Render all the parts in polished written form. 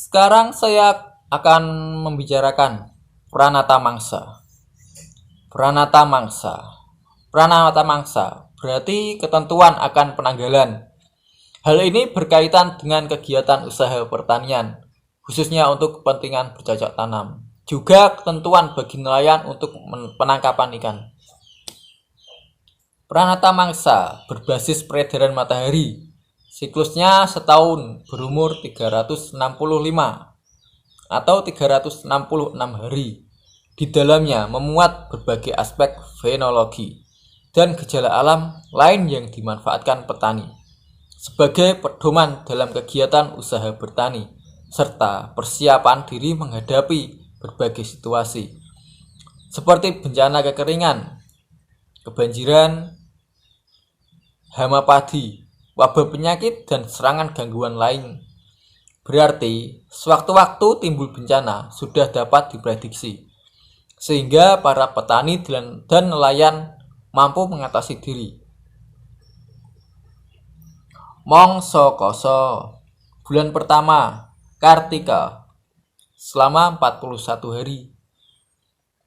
Sekarang saya akan membicarakan Pranata Mangsa. Pranata Mangsa. Pranata Mangsa berarti ketentuan akan penanggalan. Hal ini berkaitan dengan kegiatan usaha pertanian, khususnya untuk kepentingan bercocok tanam. Juga ketentuan bagi nelayan untuk penangkapan ikan. Pranata Mangsa berbasis peredaran matahari. Siklusnya setahun, berumur 365 atau 366 hari. Di dalamnya memuat berbagai aspek fenologi dan gejala alam lain yang dimanfaatkan petani sebagai pedoman dalam kegiatan usaha bertani serta persiapan diri menghadapi berbagai situasi seperti bencana kekeringan, kebanjiran, hama padi, wabah penyakit, dan serangan gangguan lain. Berarti, sewaktu-waktu timbul bencana sudah dapat diprediksi, sehingga para petani dan nelayan mampu mengatasi diri. Mangsa Kasa. Bulan pertama, Kartika, selama 41 hari.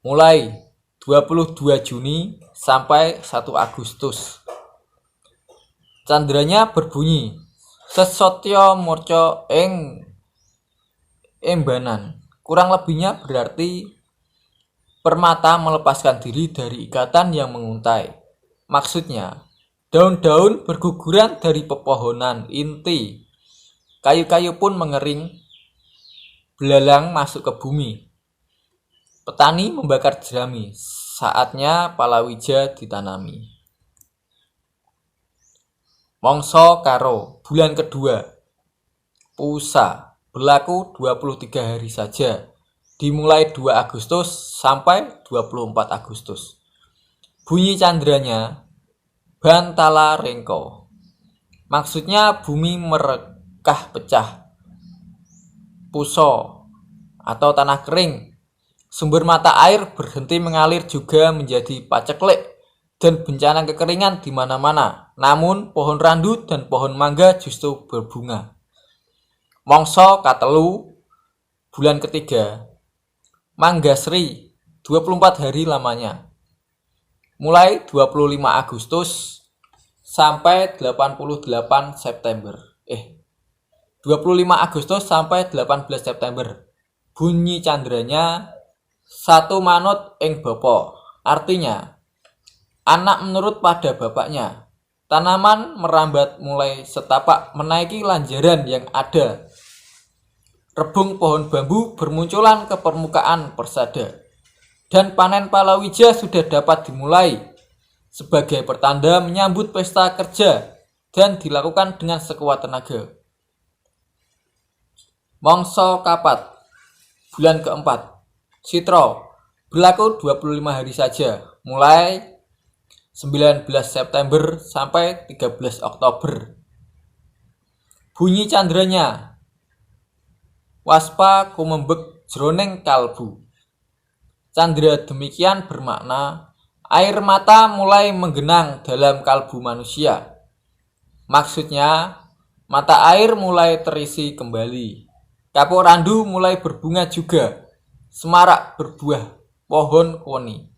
Mulai 22 Juni sampai 1 Agustus. Candranya berbunyi Sesotya Morca ing Embanan. Kurang lebihnya berarti permata melepaskan diri dari ikatan yang menguntai. Maksudnya, daun-daun berguguran dari pepohonan inti. Kayu-kayu pun mengering, belalang masuk ke bumi. Petani membakar jerami, saatnya palawija ditanami. Mangsa Karo, bulan kedua. Pusa, berlaku 23 hari saja, dimulai 2 Agustus sampai 24 Agustus. Bunyi candranya Bantala Rengko. Maksudnya bumi merekah pecah. Puso atau tanah kering. Sumber mata air berhenti mengalir juga menjadi paceklik dan bencana kekeringan di mana-mana. Namun pohon randu dan pohon mangga justru berbunga. Mangsa Katelu, bulan ketiga. Manggasri, 24 hari lamanya. Mulai 25 Agustus sampai 28 September. 25 Agustus sampai 18 September. Bunyi candranya Satu manut ing bapa. Artinya, anak menurut pada bapaknya. Tanaman merambat mulai setapak menaiki lanjaran yang ada. Rebung pohon bambu bermunculan ke permukaan persada. Dan panen palawija sudah dapat dimulai sebagai pertanda menyambut pesta kerja dan dilakukan dengan sekuat tenaga. Mangsa Kapat, bulan keempat. Sitra, berlaku 25 hari saja, mulai 19 September sampai 13 Oktober. Bunyi candranya Waspa kumembek jroning kalbu. Candra demikian bermakna air mata mulai menggenang dalam kalbu manusia. Maksudnya, mata air mulai terisi kembali. Kapuk randu mulai berbunga juga. Semarak berbuah, pohon kueni,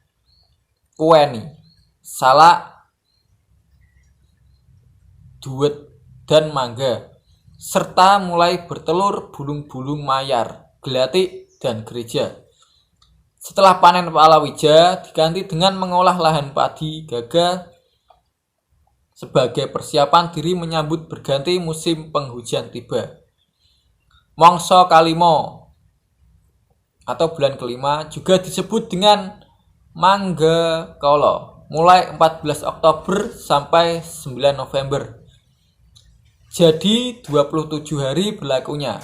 salak, duet, dan mangga, serta mulai bertelur bulung-bulung mayar, gelatik, dan gereja. Setelah panen palawija diganti dengan mengolah lahan padi gagal sebagai persiapan diri menyambut berganti musim penghujan tiba. Mangsa Kalima atau bulan kelima juga disebut dengan Mangga Kala, mulai 14 Oktober sampai 9 November. Jadi 27 hari berlakunya.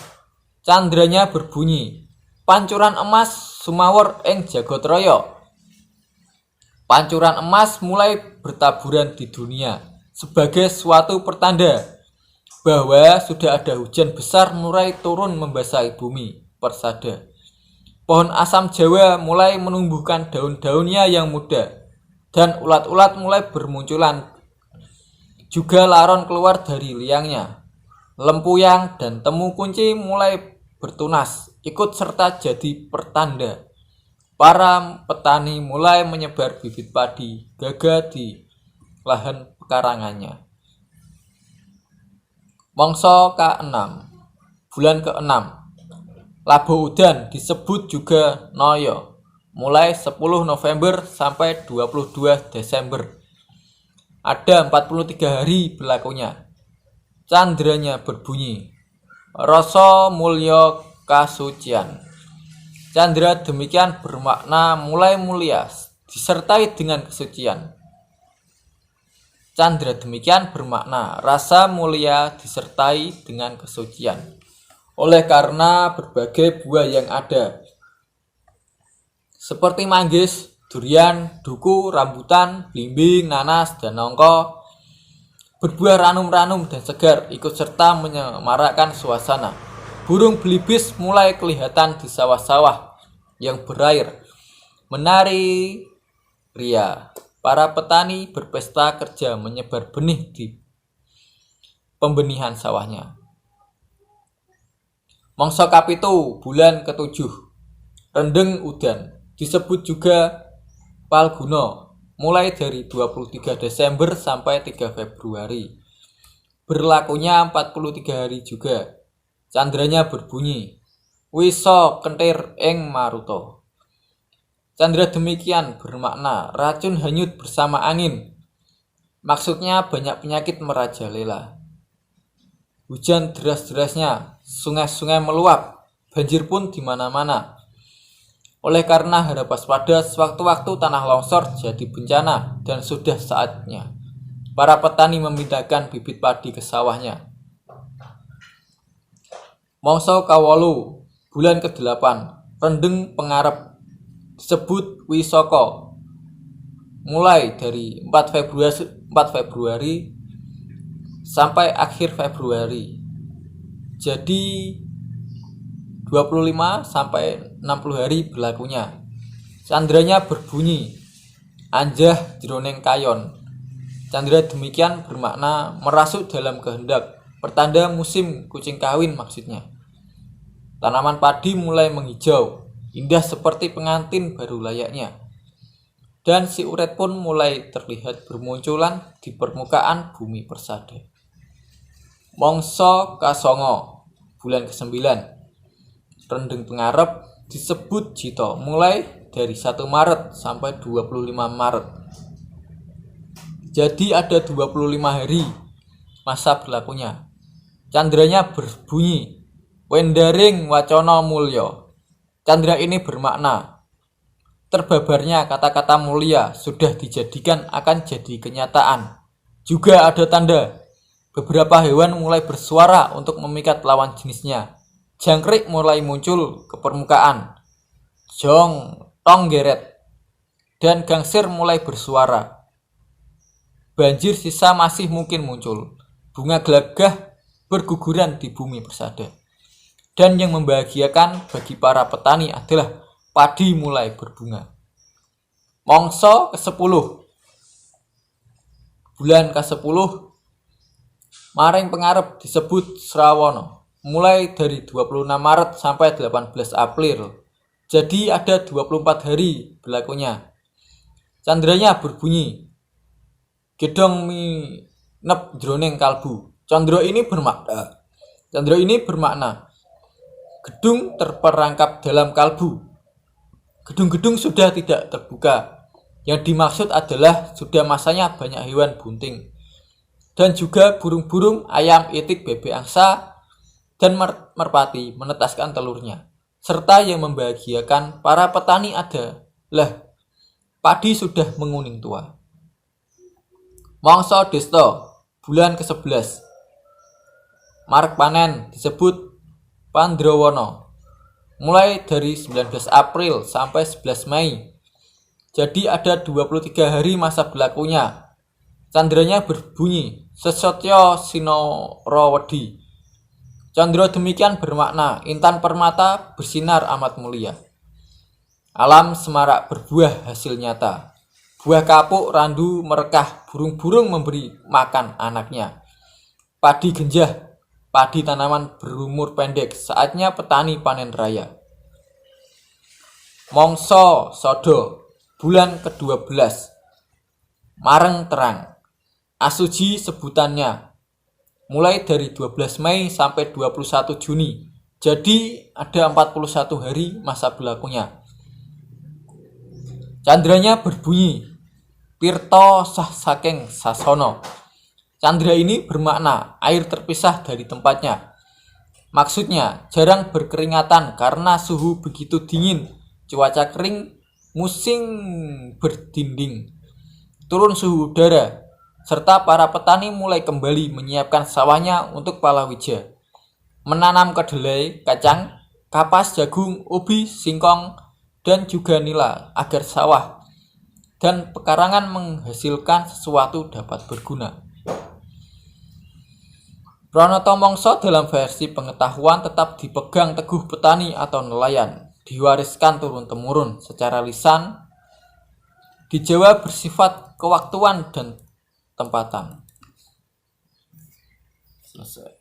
Candranya berbunyi Pancuran emas sumawur ing Jagotraya. Pancuran emas mulai bertaburan di dunia sebagai suatu pertanda bahwa sudah ada hujan besar mulai turun membasahi bumi persada. Pohon asam Jawa mulai menumbuhkan daun-daunnya yang muda dan ulat-ulat mulai bermunculan. Juga laron keluar dari liangnya. Lempuyang dan temu kunci mulai bertunas, ikut serta jadi pertanda. Para petani mulai menyebar bibit padi gagah di lahan pekarangannya. Mangsa ke-6, bulan ke-6. Labuh udan disebut juga Noyo, mulai 10 November sampai 22 Desember. Ada 43 hari berlakunya. Candranya berbunyi, rasa mulya kasucian. Candra demikian bermakna mulai mulia disertai dengan kesucian. Candra demikian bermakna rasa mulia disertai dengan kesucian. Oleh karena berbagai buah yang ada, seperti manggis, durian, duku, rambutan, blimbing, nanas, dan nongko, berbuah ranum-ranum dan segar ikut serta menyemarakkan suasana. Burung belibis mulai kelihatan di sawah-sawah yang berair, menari ria. Para petani berpesta kerja menyebar benih di pembenihan sawahnya. Mangsa kapitu, bulan ke-7, rendeng udan, disebut juga Palguna, mulai dari 23 Desember sampai 3 Februari. Berlakunya 43 hari juga. Candranya berbunyi, wisa kentir ing maruta. Candra demikian bermakna racun hanyut bersama angin. Maksudnya banyak penyakit merajalela. Hujan deras-derasnya, sungai-sungai meluap, banjir pun di mana-mana. Oleh karena harap waspada, sewaktu-waktu tanah longsor jadi bencana dan sudah saatnya para petani memindahkan bibit padi ke sawahnya. Mangsa ka-8, bulan ke-8, rendeng pengarep, disebut wisaka, mulai dari 4 Februari sampai akhir Februari. Jadi 25 sampai 60 hari berlakunya. Candranya berbunyi, anjah jroning kayon. Candra demikian bermakna merasuk dalam kehendak, pertanda musim kucing kawin maksudnya. Tanaman padi mulai menghijau, indah seperti pengantin baru layaknya. Dan si uret pun mulai terlihat bermunculan di permukaan bumi persada. Mangsa ka-9, bulan ke-9, rendeng pengarep, disebut Jito, mulai dari 1 Maret sampai 25 Maret. Jadi ada 25 hari masa berlakunya. Candranya berbunyi, wendaring wacana mulya. Candra ini bermakna terbabarnya kata-kata mulia sudah dijadikan akan jadi kenyataan. Juga ada tanda beberapa hewan mulai bersuara untuk memikat lawan jenisnya. Jangkrik mulai muncul ke permukaan. Jong, tong geret, dan gangsir mulai bersuara. Banjir sisa masih mungkin muncul. Bunga gelagah berguguran di bumi persada. Dan yang membahagiakan bagi para petani adalah padi mulai berbunga. Mangsa ke-10, bulan ke-10, maring pengarep, disebut Srawana, mulai dari 26 Maret sampai 18 April. Jadi ada 24 hari berlakunya. Candranya berbunyi, gedong minep jroning kalbu. Candra ini bermakna gedung terperangkap dalam kalbu. Gedung-gedung sudah tidak terbuka. Yang dimaksud adalah sudah masanya banyak hewan bunting. Dan juga burung-burung, ayam, itik, bebek angsa, dan merpati menetaskan telurnya. Serta yang membahagiakan para petani adalah padi sudah menguning tua. Mangsa Desta, bulan ke-11, marak panen, disebut Pandrawana, mulai dari 19 April sampai 11 Mei. Jadi ada 23 hari masa berlakunya. Candranya berbunyi, sesotya sinarawedi. Candra demikian bermakna intan permata bersinar amat mulia. Alam semarak berbuah hasil nyata. Buah kapuk randu merekah, burung-burung memberi makan anaknya. Padi genjah, padi tanaman berumur pendek, saatnya petani panen raya. Mongso Sodo, bulan ke-12, Mareng terang. Asuji sebutannya, mulai dari 12 Mei sampai 21 Juni. Jadi ada 41 hari masa berlakunya. Candranya berbunyi Pirto sah saking sasono. Candra ini bermakna air terpisah dari tempatnya. Maksudnya jarang berkeringatan karena suhu begitu dingin, cuaca kering, musim berdinding, turun suhu udara, serta para petani mulai kembali menyiapkan sawahnya untuk palawija, menanam kedelai, kacang, kapas, jagung, ubi, singkong, dan juga nila agar sawah dan pekarangan menghasilkan sesuatu dapat berguna. Pranoto Mongso dalam versi pengetahuan tetap dipegang teguh petani atau nelayan, diwariskan turun-temurun secara lisan. Di Jawa bersifat kewaktuan dan tempatan. Selesai.